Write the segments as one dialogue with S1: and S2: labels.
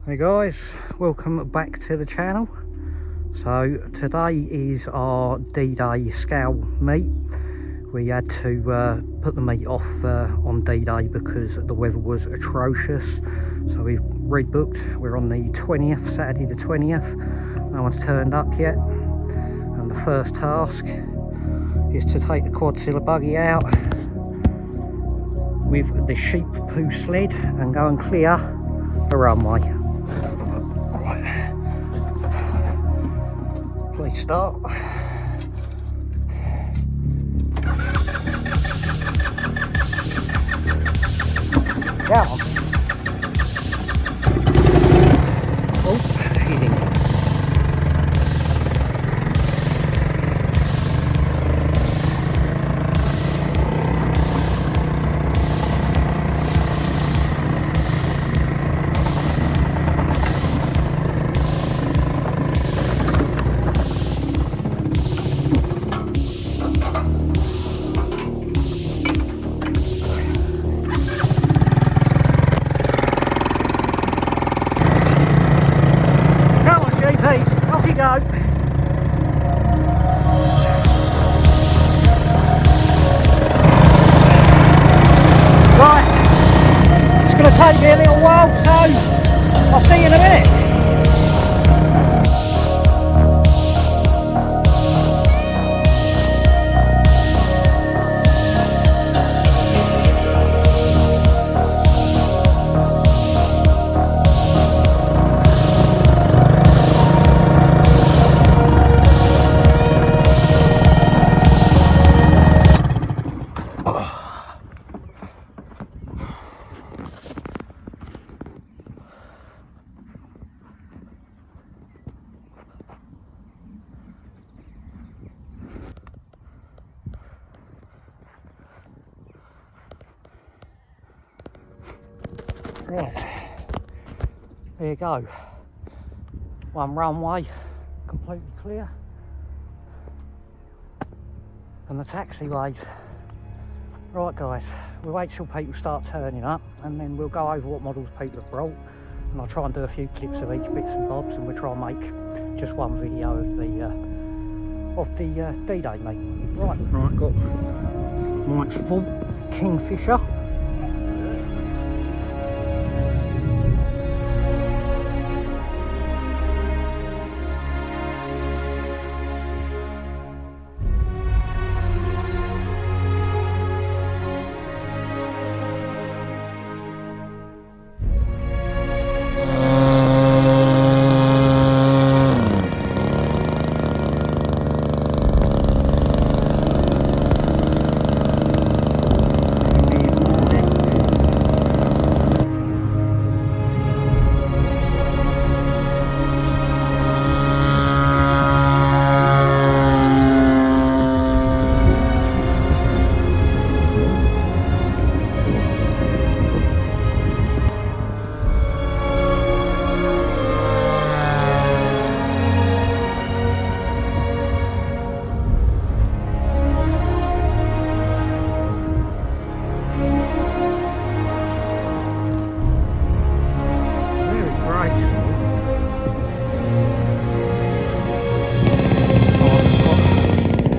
S1: Hey guys, welcome back to the channel. So today is our D-Day scowl meet. We had to put the meet off on D-Day because the weather was atrocious, so we've rebooked. We're on the 20th, Saturday the 20th. No one's turned up yet, and the first task is to take the Quadzilla buggy out with the sheep poo sled and go and clear the runway. Please start. Down. Oh, heading. Off you go. Right, it's going to take me a little while, so I'll see you in a minute. Right, there you go. One runway, completely clear. And the taxiways. Right guys, we'll wait till people start turning up and then we'll go over what models people have brought. And I'll try and do a few clips of each bits and bobs, and we'll try and make just one video of the D-Day meet. Right, got Mike's full Kingfisher.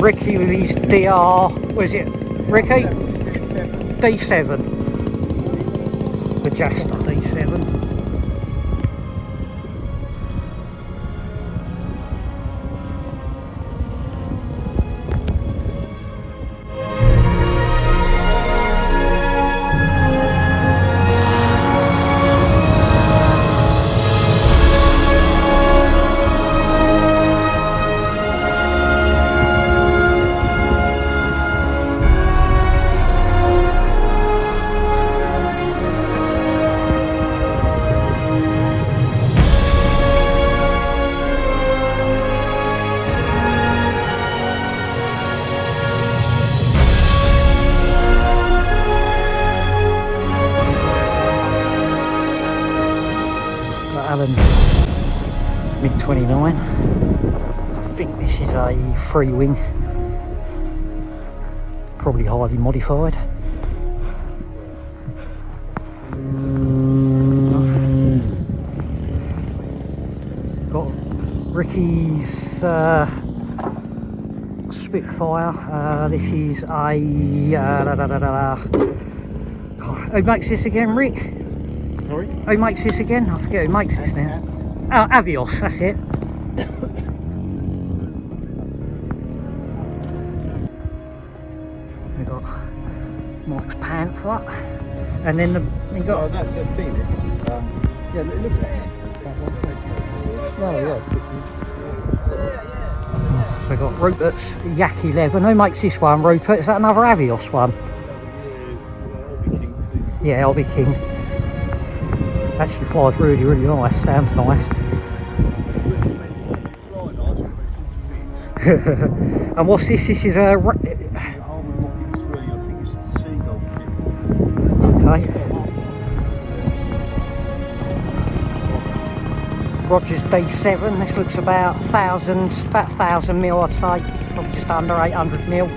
S1: Ricky with his DR, what is it, Ricky? D7. The Jester D7. MiG-29. I think this is a free wing, probably highly modified. Ricky's Spitfire. This is a who makes this again, Rick?
S2: Sorry?
S1: Who makes this again? I forget who makes this now. Oh, Avios, that's it. We got Mike's Panther, and then you got.
S2: Oh, that's a Phoenix. Yeah, it looks like that one. No, yeah, 50.
S1: So we got Rupert's Yak 11. Who makes this one, Rupert? Is that another Avios one? Yeah, I'll be king. Actually flies really, really nice. Sounds nice. And what's this? This is a. Okay. Rogers D7. This looks about 1,000 mil, I'd say. Probably just under 800 mil.